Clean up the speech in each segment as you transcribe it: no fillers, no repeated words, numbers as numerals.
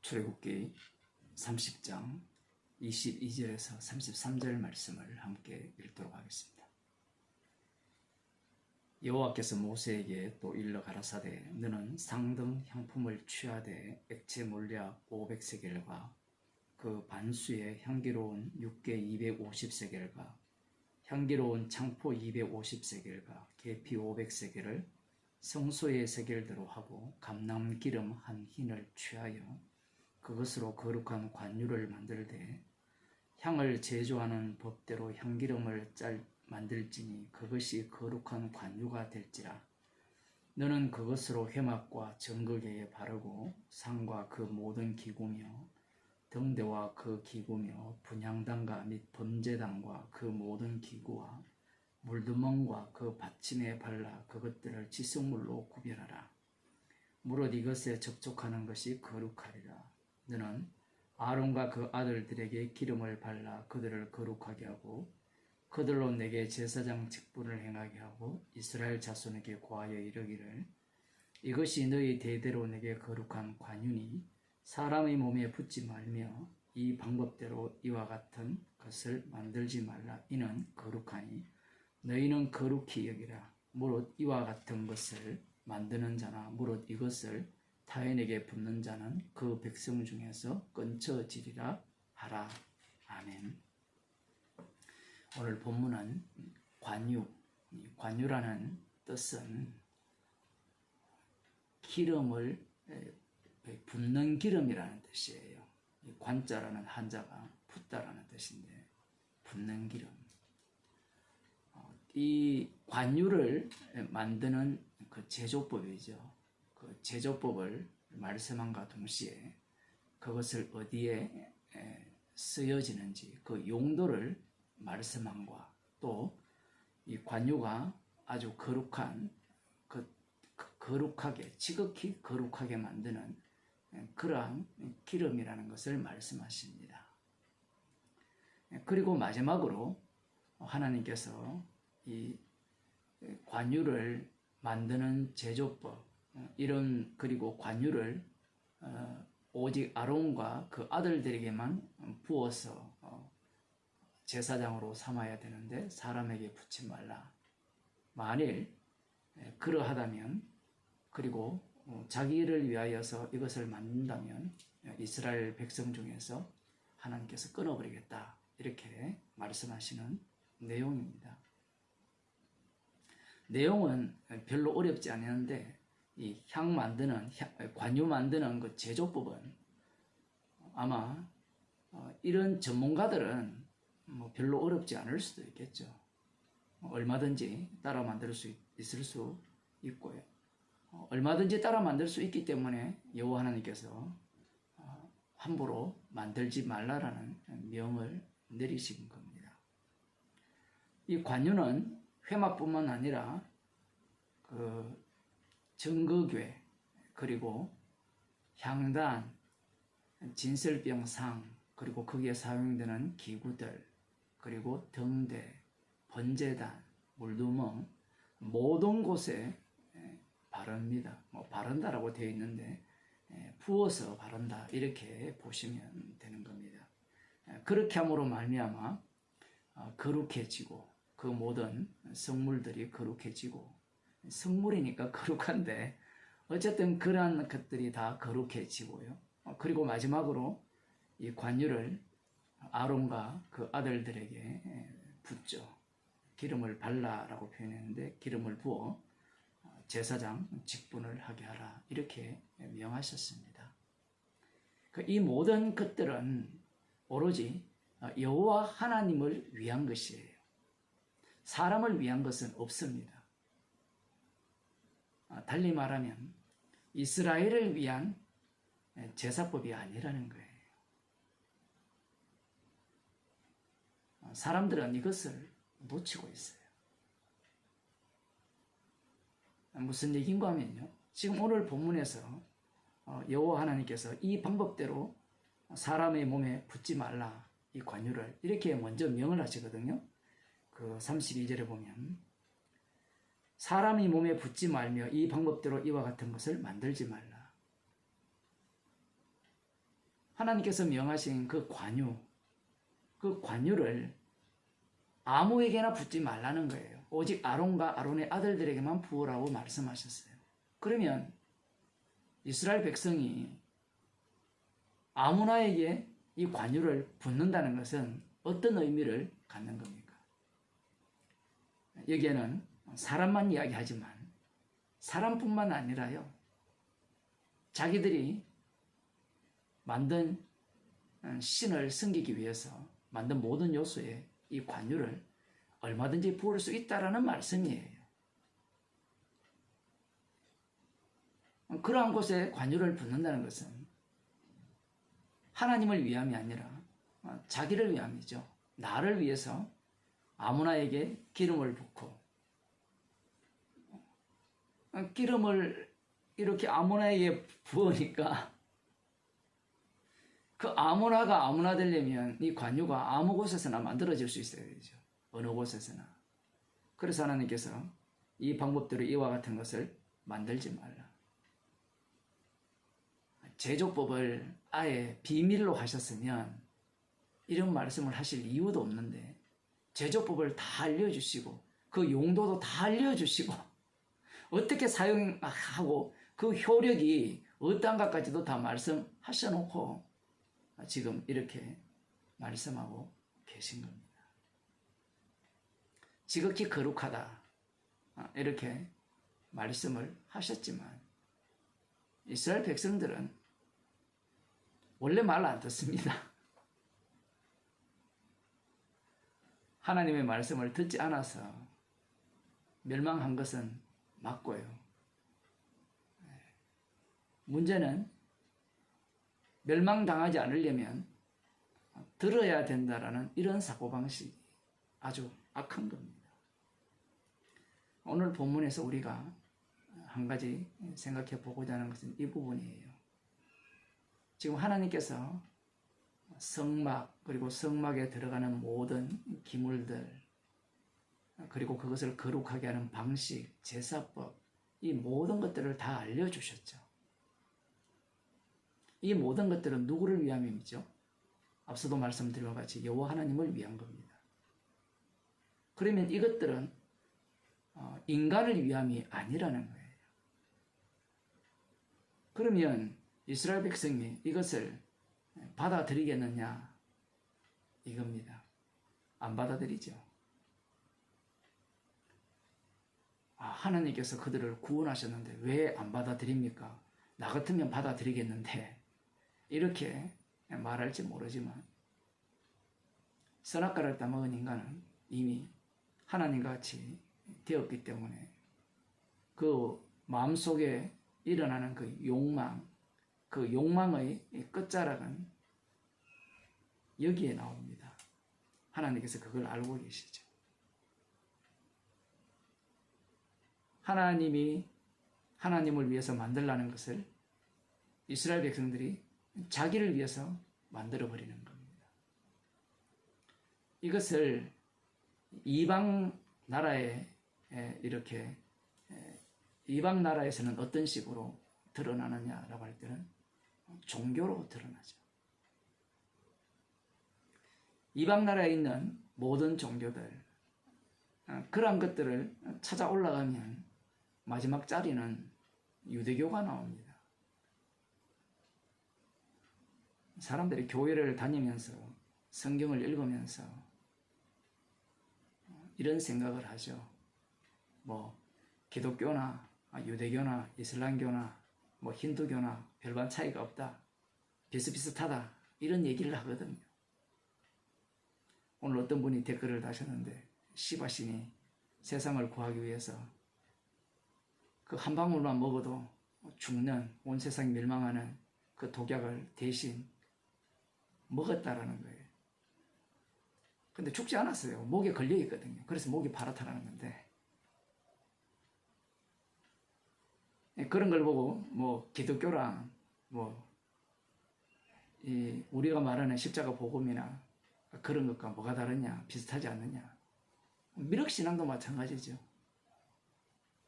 출애굽기 30장 22절에서 33절 말씀을 함께 읽도록 하겠습니다. 여호와께서 모세에게 또 일러 가라사대 너는 상등 향품을 취하되 액체 몰약 500세겔과 그 반수의 향기로운 육개 250세겔과 향기로운 창포 250세겔과 계피 500세겔을 성소의 세겔대로 하고 감람기름 한 흰을 취하여 그것으로 거룩한 관유를 만들되 향을 제조하는 법대로 향기름을 만들지니 그것이 거룩한 관유가 될지라. 너는 그것으로 회막과 정극에 바르고 상과 그 모든 기구며 등대와 그 기구며 분향단과 및 번제단과 그 모든 기구와 물두멍과 그 받침에 발라 그것들을 지성물로 구별하라. 무릇 이것에 접촉하는 것이 거룩하리라. 너는 아론과 그 아들들에게 기름을 발라 그들을 거룩하게 하고 그들로 내게 제사장 직분을 행하게 하고 이스라엘 자손에게 고하여 이르기를 이것이 너희 대대로 내게 거룩한 관유니 사람의 몸에 붙지 말며 이 방법대로 이와 같은 것을 만들지 말라. 이는 거룩하니 너희는 거룩히 여기라. 무릇 이와 같은 것을 만드는 자나 무릇 이것을 타인에게 붙는 자는 그 백성 중에서 끊쳐지리라 하라. 아멘. 오늘 본문은 관유, 관유라는 뜻은 기름을 붓는 기름이라는 뜻이에요. 관자라는 한자가 붓다라는 뜻인데 붓는 기름. 이 관유를 만드는 그 제조법이죠. 그 제조법을 말씀함과 동시에 그것을 어디에 쓰여지는지 그 용도를 말씀함과 또 이 관유가 아주 거룩한 거룩하게 지극히 거룩하게 만드는 그러한 기름이라는 것을 말씀하십니다. 그리고 마지막으로 하나님께서 이 관유를 만드는 제조법 이런 그리고 관유를 오직 아론과 그 아들들에게만 부어서 제사장으로 삼아야 되는데 사람에게 붓지 말라. 만일 그러하다면 그리고 자기를 위하여서 이것을 만든다면 이스라엘 백성 중에서 하나님께서 끊어버리겠다. 이렇게 말씀하시는 내용입니다. 내용은 별로 어렵지 않은데 이 향 만드는 관유 만드는 그 제조법은 아마 이런 전문가들은 별로 어렵지 않을 수도 있겠죠. 얼마든지 따라 만들 수 있을 수 있고요. 얼마든지 따라 만들 수 있기 때문에 여호와 하나님께서 함부로 만들지 말라라는 명을 내리신 겁니다. 이 관유는 회막뿐만 아니라 그 정거궤 그리고 향단, 진설병상 그리고 거기에 사용되는 기구들 그리고 등대, 번제단, 물두멍 모든 곳에 바릅니다. 바른다라고 되어 있는데 부어서 바른다 이렇게 보시면 되는 겁니다. 그렇게 함으로 말미암아 거룩해지고 그 모든 성물들이 거룩해지고 성물이니까 거룩한데 어쨌든 그러한 것들이 다 거룩해지고요. 그리고 마지막으로 이 관유를 아론과 그 아들들에게 붓죠. 기름을 발라라고 표현했는데 기름을 부어 제사장 직분을 하게 하라 이렇게 명하셨습니다. 이 모든 것들은 오로지 여호와 하나님을 위한 것이에요. 사람을 위한 것은 없습니다. 달리 말하면 이스라엘을 위한 제사법이 아니라는 거예요. 사람들은 이것을 놓치고 있어요. 무슨 얘기인가 하면요. 지금 오늘 본문에서 여호와 하나님께서 이 방법대로 사람의 몸에 붓지 말라 이 관유를 이렇게 먼저 명을 하시거든요. 그 32절에 보면 사람이 몸에 붓지 말며 이 방법대로 이와 같은 것을 만들지 말라. 하나님께서 명하신 그 관유를 아무에게나 붓지 말라는 거예요. 오직 아론과 아론의 아들들에게만 부으라고 말씀하셨어요. 그러면 이스라엘 백성이 아무나에게 이 관유를 붓는다는 것은 어떤 의미를 갖는 겁니까? 여기에는 사람만 이야기하지만 사람뿐만 아니라요, 자기들이 만든 신을 섬기기 위해서 만든 모든 요소에 이 관유를 얼마든지 부을 수 있다라는 말씀이에요. 그러한 곳에 관유를 붓는다는 것은 하나님을 위함이 아니라 자기를 위함이죠. 나를 위해서 아무나에게 기름을 붓고, 기름을 이렇게 아무나에게 부으니까 그 아무나가 아무나 되려면 이 관유가 아무 곳에서나 만들어질 수 있어야 되죠. 어느 곳에서나. 그래서 하나님께서 이 방법대로 이와 같은 것을 만들지 말라. 제조법을 아예 비밀로 하셨으면 이런 말씀을 하실 이유도 없는데, 제조법을 다 알려주시고 그 용도도 다 알려주시고 어떻게 사용하고 그 효력이 어떠한가까지도 다 말씀하셔놓고 지금 이렇게 말씀하고 계신 겁니다. 지극히 거룩하다 이렇게 말씀을 하셨지만 이스라엘 백성들은 원래 말 안 듣습니다. 하나님의 말씀을 듣지 않아서 멸망한 것은 맞고요. 문제는 멸망당하지 않으려면 들어야 된다라는 이런 사고방식이 아주 악한 겁니다. 오늘 본문에서 우리가 한 가지 생각해 보고자 하는 것은 이 부분이에요. 지금 하나님께서 성막, 그리고 성막에 들어가는 모든 기물들, 그리고 그것을 거룩하게 하는 방식, 제사법, 이 모든 것들을 다 알려주셨죠. 이 모든 것들은 누구를 위함이죠? 앞서도 말씀드린 것 같이 여호와 하나님을 위한 겁니다. 그러면 이것들은 인간을 위함이 아니라는 거예요. 그러면 이스라엘 백성이 이것을 받아들이겠느냐? 이겁니다. 안 받아들이죠. 하나님께서 그들을 구원하셨는데 왜 안 받아들입니까? 나 같으면 받아들이겠는데, 이렇게 말할지 모르지만 선악과를 따먹은 인간은 이미 하나님과 같이 되었기 때문에 그 마음속에 일어나는 그 욕망의 끝자락은 여기에 나옵니다. 하나님께서 그걸 알고 계시죠. 하나님이 하나님을 위해서 만들라는 것을 이스라엘 백성들이 자기를 위해서 만들어버리는 겁니다. 이것을 이방 나라에 이렇게 이방 나라에서는 어떤 식으로 드러나느냐라고 할 때는 종교로 드러나죠. 이방 나라에 있는 모든 종교들, 그러한 것들을 찾아 올라가면 마지막 자리는 유대교가 나옵니다. 사람들이 교회를 다니면서 성경을 읽으면서 이런 생각을 하죠. 기독교나 유대교나 이슬람교나 힌두교나 별반 차이가 없다, 비슷비슷하다, 이런 얘기를 하거든요. 오늘 어떤 분이 댓글을 다셨는데, 시바신이 세상을 구하기 위해서 그 한 방울만 먹어도 죽는, 온 세상이 멸망하는 그 독약을 대신 먹었다라는 거예요. 근데 죽지 않았어요. 목에 걸려 있거든요. 그래서 목이 파랗다라는 건데, 그런 걸 보고 기독교랑 우리가 말하는 십자가 복음이나 그런 것과 뭐가 다르냐, 비슷하지 않느냐. 미륵신앙도 마찬가지죠.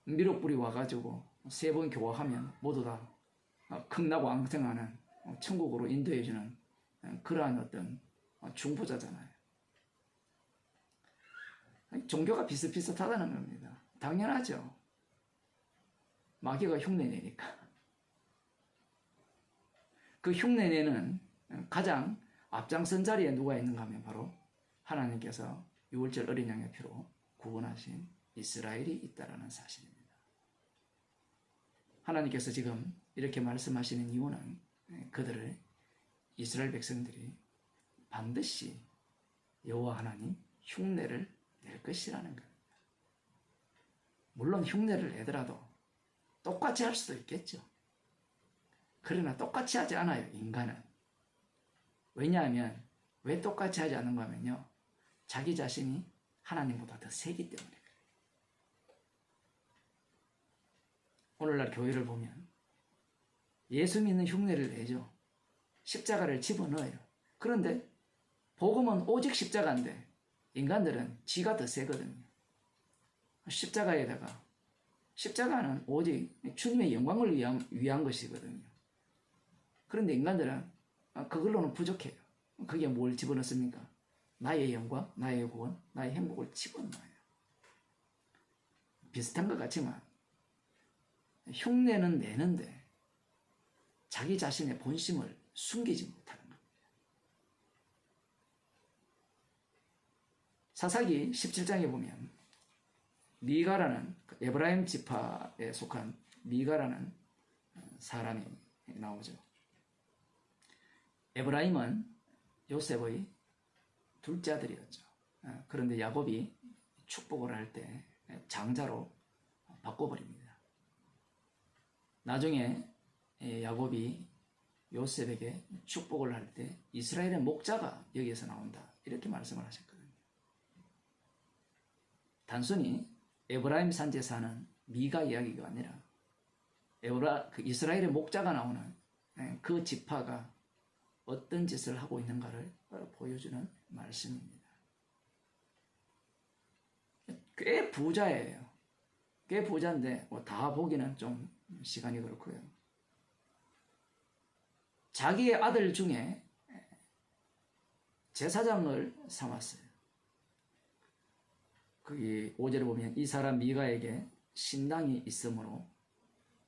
미륵불이 와가지고 3번 교화하면 모두 다 극나고 앙증하는 천국으로 인도해주는 그러한 어떤 중보자잖아요. 종교가 비슷비슷하다는 겁니다. 당연하죠. 마귀가 흉내내니까. 그 흉내내는 가장 앞장선 자리에 누가 있는가 하면 바로 하나님께서 6월절 어린 양의 피로 구원하신 이스라엘이 있다는 사실입니다. 하나님께서 지금 이렇게 말씀하시는 이유는 그들을 이스라엘 백성들이 반드시 여호와 하나님 흉내를 낼 것이라는 겁니다. 물론 흉내를 내더라도 똑같이 할 수도 있겠죠. 그러나 똑같이 하지 않아요, 인간은. 왜냐하면 왜 똑같이 하지 않는가 하면요, 자기 자신이 하나님보다 더 세기 때문에 그래요. 오늘날 교회를 보면 예수 믿는 흉내를 내죠. 십자가를 집어넣어요. 그런데 복음은 오직 십자가인데 인간들은 지가 더 세거든요. 십자가는 오직 주님의 영광을 위한 것이거든요. 그런데 인간들은 그걸로는 부족해요. 그게 뭘 집어넣습니까? 나의 영광, 나의 구원, 나의 행복을 집어넣어요. 비슷한 것 같지만 흉내는 내는데 자기 자신의 본심을 숨기지 못하는 겁니다. 사사기 17장에 보면 미가라는 에브라임 지파에 속한 미가라는 사람이 나오죠. 에브라임은 요셉의 둘째 아들이었죠. 그런데 야곱이 축복을 할 때 장자로 바꿔버립니다. 나중에 야곱이 요셉에게 축복을 할 때 이스라엘의 목자가 여기에서 나온다, 이렇게 말씀을 하셨거든요. 단순히 에브라임 산지에 사는 미가 이야기가 아니라 이스라엘의 목자가 나오는 그 지파가 어떤 짓을 하고 있는가를 보여주는 말씀입니다. 꽤 부자예요. 꽤 부자인데 다 보기는 좀 시간이 그렇고요. 자기의 아들 중에 제사장을 삼았어요. 거기 5절에 보면 이 사람 미가에게 신당이 있으므로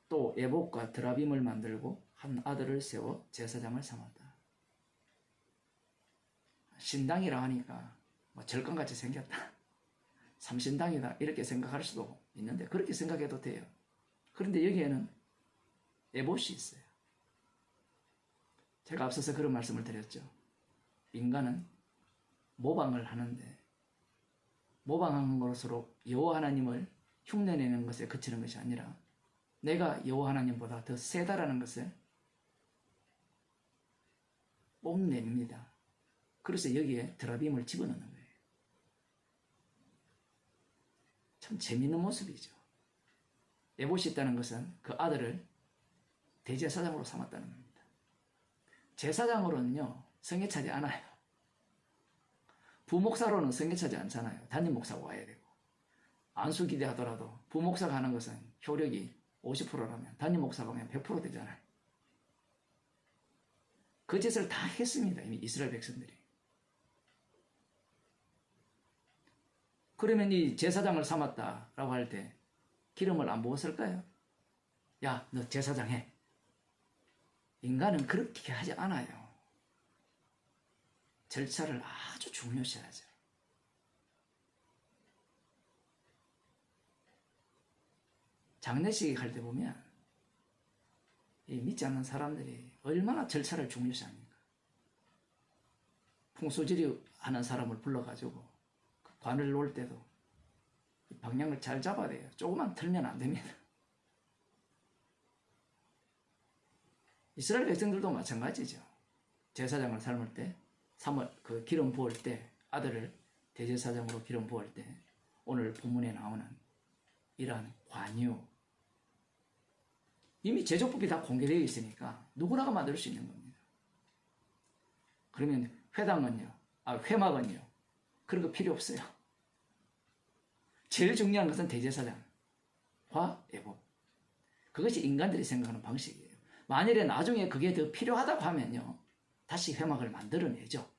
또 에봇과 드라빔을 만들고 한 아들을 세워 제사장을 삼았다. 신당이라 하니까 절간같이 생겼다, 삼신당이다, 이렇게 생각할 수도 있는데 그렇게 생각해도 돼요. 그런데 여기에는 에봇이 있어요. 제가 앞서서 그런 말씀을 드렸죠. 인간은 모방을 하는데 모방하는 것으로 여호와 하나님을 흉내내는 것에 그치는 것이 아니라 내가 여호와 하나님보다 더 세다라는 것을 뽐냅니다. 그래서 여기에 드라빔을 집어넣는 거예요. 참 재미있는 모습이죠. 에봇이 있다는 것은 그 아들을 대제사장으로 삼았다는 겁니다. 제사장으로는요, 성에 차지 않아요. 부목사로는 성에 차지 않잖아요. 담임 목사가 와야 되고. 안수기대 하더라도 부목사가 하는 것은 효력이 50%라면 담임 목사가 하면 100% 되잖아요. 그 짓을 다 했습니다, 이미 이스라엘 백성들이. 그러면 이 제사장을 삼았다라고 할 때 기름을 안 부었을까요? 야, 너 제사장 해. 인간은 그렇게 하지 않아요. 절차를 아주 중요시하죠. 장례식 할 때 보면 이 믿지 않는 사람들이 얼마나 절차를 중요시합니까? 풍수지리 하는 사람을 불러가지고 관을 놓을 때도 방향을 잘 잡아야 돼요. 조금만 틀면 안 됩니다. 이스라엘 백성들도 마찬가지죠. 제사장을 삶을 때, 그 기름 부을 때, 아들을 대제사장으로 기름 부을 때, 오늘 본문에 나오는 이러한 관유, 이미 제조법이 다 공개되어 있으니까 누구나가 만들 수 있는 겁니다. 그러면 회막은요, 그런 거 필요 없어요. 제일 중요한 것은 대제사장과 에봇. 그것이 인간들이 생각하는 방식이에요. 만일에 나중에 그게 더 필요하다고 하면요, 다시 회막을 만들어내죠.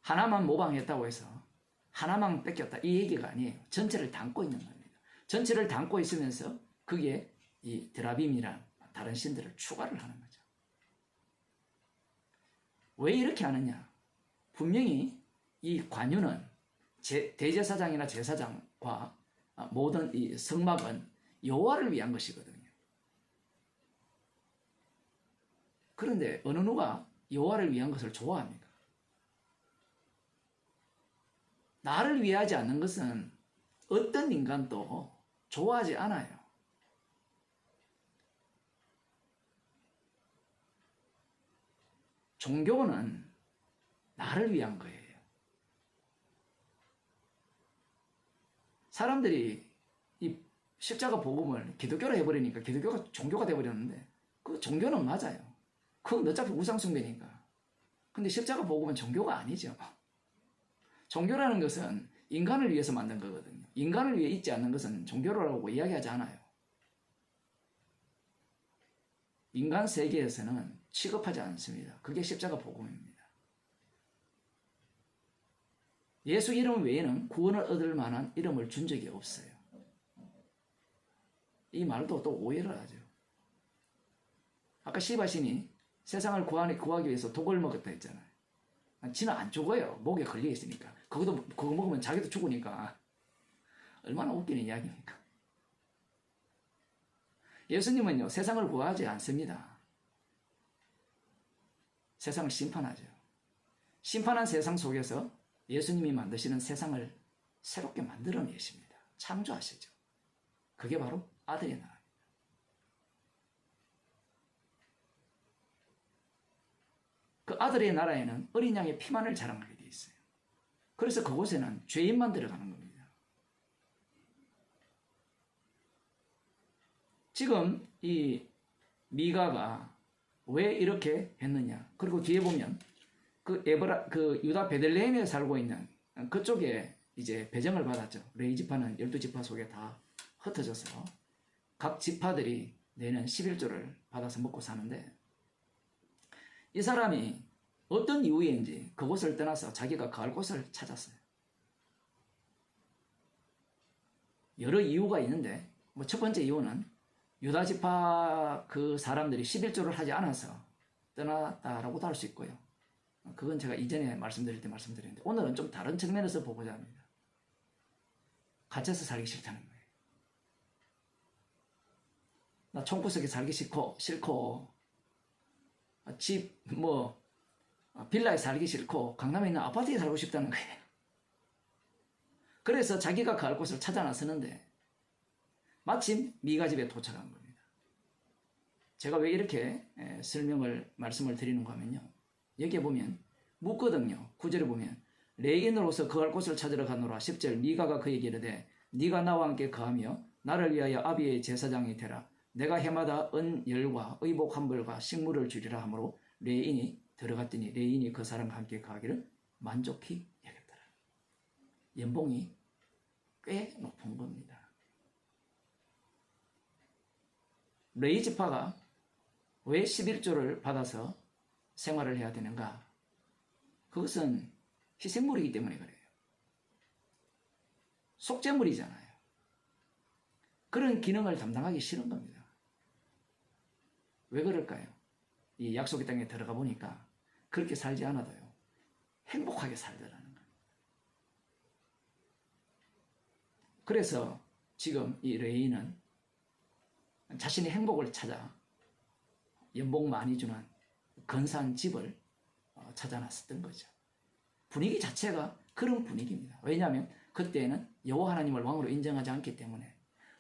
하나만 모방했다고 해서 하나만 뺏겼다 이 얘기가 아니에요. 전체를 담고 있는 겁니다. 전체를 담고 있으면서 그게 이 드라빔이란 다른 신들을 추가를 하는 거죠. 왜 이렇게 하느냐? 분명히 이 관유는 대제사장이나 제사장과 모든 이 성막은 여호와를 위한 것이거든요. 그런데 어느 누가 여호와를 위한 것을 좋아합니까? 나를 위하지 않는 것은 어떤 인간도 좋아하지 않아요. 종교는 나를 위한 거예요. 사람들이 이 십자가 복음을 기독교로 해버리니까 기독교가 종교가 돼버렸는데 그 종교는 맞아요. 그건 어차피 우상숭배니까. 근데 십자가 복음은 종교가 아니죠. 종교라는 것은 인간을 위해서 만든 거거든요. 인간을 위해 있지 않는 것은 종교라고 이야기하지 않아요. 인간 세계에서는 취급하지 않습니다. 그게 십자가 복음입니다. 예수 이름 외에는 구원을 얻을 만한 이름을 준 적이 없어요. 이 말도 또 오해를 하죠. 아까 시바신이 세상을 구하기 위해서 독을 먹었다 했잖아요. 지는 안 죽어요. 목에 걸려 있으니까. 그거 먹으면 자기도 죽으니까. 얼마나 웃기는 이야기입니까? 예수님은요, 세상을 구하지 않습니다. 세상을 심판하죠. 심판한 세상 속에서 예수님이 만드시는 세상을 새롭게 만들어내십니다. 창조하시죠. 그게 바로 아들의 나라입니다. 그 아들의 나라에는 어린 양의 피만을 자랑하게 되어 있어요. 그래서 그곳에는 죄인만 들어가는 겁니다. 지금 이 미가가 왜 이렇게 했느냐? 그리고 뒤에 보면 그 유다 베들레헴에 살고 있는 그쪽에 이제 배정을 받았죠. 레위 지파는 12지파 속에 다 흩어져서 각 지파들이 내는 11조를 받아서 먹고 사는데 이 사람이 어떤 이유인지 그곳을 떠나서 자기가 거할 곳을 찾았어요. 여러 이유가 있는데 첫 번째 이유는 유다 지파 그 사람들이 11조를 하지 않아서 떠났다라고도 할 수 있고요. 그건 제가 이전에 말씀드릴 때 말씀드렸는데 오늘은 좀 다른 측면에서 보고자 합니다. 갇혀서 살기 싫다는 거예요. 나 총구석에 살기 싫고 집 빌라에 살기 싫고 강남에 있는 아파트에 살고 싶다는 거예요. 그래서 자기가 갈 곳을 찾아 나서는데 마침 미가 집에 도착한 겁니다. 제가 왜 이렇게 말씀을 드리는가 하면요. 여기에 보면 묻거든요. 9절에 보면 레인으로서 거할 곳을 찾으러 가노라. 10절 미가가 그에게 이르되 네가 나와 함께 거하며 나를 위하여 아비의 제사장이 되라. 내가 해마다 은열과 의복 한 벌과 식물을 주리라 하므로 레인이 들어갔더니 레인이 그 사람과 함께 거하기를 만족히 여겼더라. 연봉이 꽤 높은 겁니다. 레위 지파가 왜 11조를 받아서 생활을 해야 되는가? 그것은 희생물이기 때문에 그래요. 속죄물이잖아요. 그런 기능을 담당하기 싫은 겁니다. 왜 그럴까요? 이 약속의 땅에 들어가 보니까 그렇게 살지 않아도요. 행복하게 살더라는 거예요. 그래서 지금 이 레이는 자신의 행복을 찾아 연봉 많이 주는 근사한 집을 찾아 놨었던 거죠. 분위기 자체가 그런 분위기입니다. 왜냐하면 그때는 여호와 하나님을 왕으로 인정하지 않기 때문에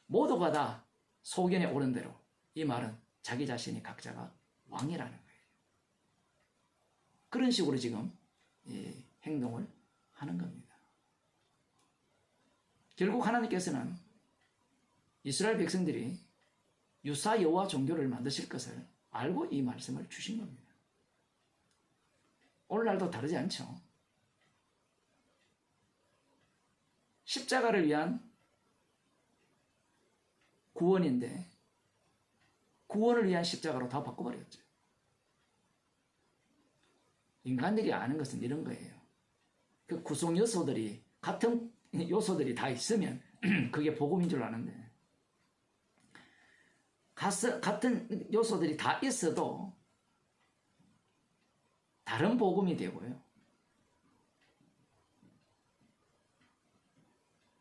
모두가 다 소견에 오른 대로 이 말은 자기 자신이 각자가 왕이라는 거예요. 그런 식으로 지금 행동을 하는 겁니다. 결국 하나님께서는 이스라엘 백성들이 유사 여호와 종교를 만드실 것을 알고 이 말씀을 주신 겁니다. 오늘날도 다르지 않죠. 십자가를 위한 구원인데 구원을 위한 십자가로 다 바꿔버렸죠. 인간들이 아는 것은 이런 거예요. 그 구성 요소들이 같은 요소들이 다 있으면 그게 복음인 줄 아는데 같은 요소들이 다 있어도 다른 복음이 되고요.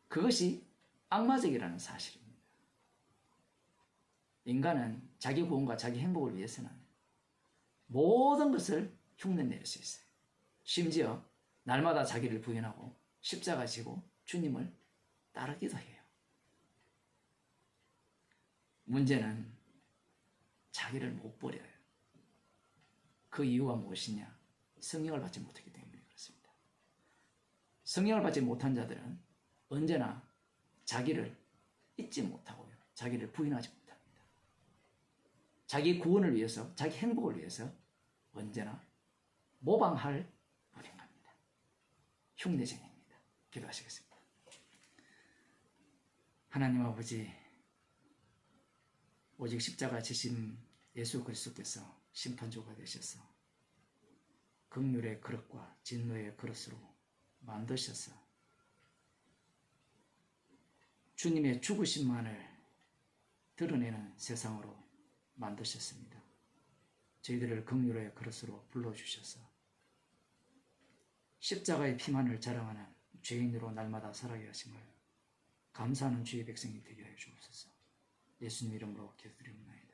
그것이 악마적이라는 사실입니다. 인간은 자기 구원과 자기 행복을 위해서는 모든 것을 흉내낼 수 있어요. 심지어 날마다 자기를 부인하고 십자가 지고 주님을 따르기도 해요. 문제는 자기를 못 버려요. 그 이유가 무엇이냐? 성령을 받지 못하기 때문에 그렇습니다. 성령을 받지 못한 자들은 언제나 자기를 잊지 못하고요. 자기를 부인하지 못합니다. 자기 구원을 위해서, 자기 행복을 위해서 언제나 모방할 뿐인 겁니다. 흉내쟁이입니다. 기도하시겠습니다. 하나님 아버지, 오직 십자가 지신 예수 그리스도께서 심판주가 되셔서 긍휼의 그릇과 진노의 그릇으로 만드셔서 주님의 죽으심만을 드러내는 세상으로 만드셨습니다. 저희들을 긍휼의 그릇으로 불러주셔서 십자가의 피만을 자랑하는 죄인으로 날마다 살아가게 하심을 감사하는 주의 백성이 되게 하여 주옵소서. 예수님 이름으로 기도드립니다.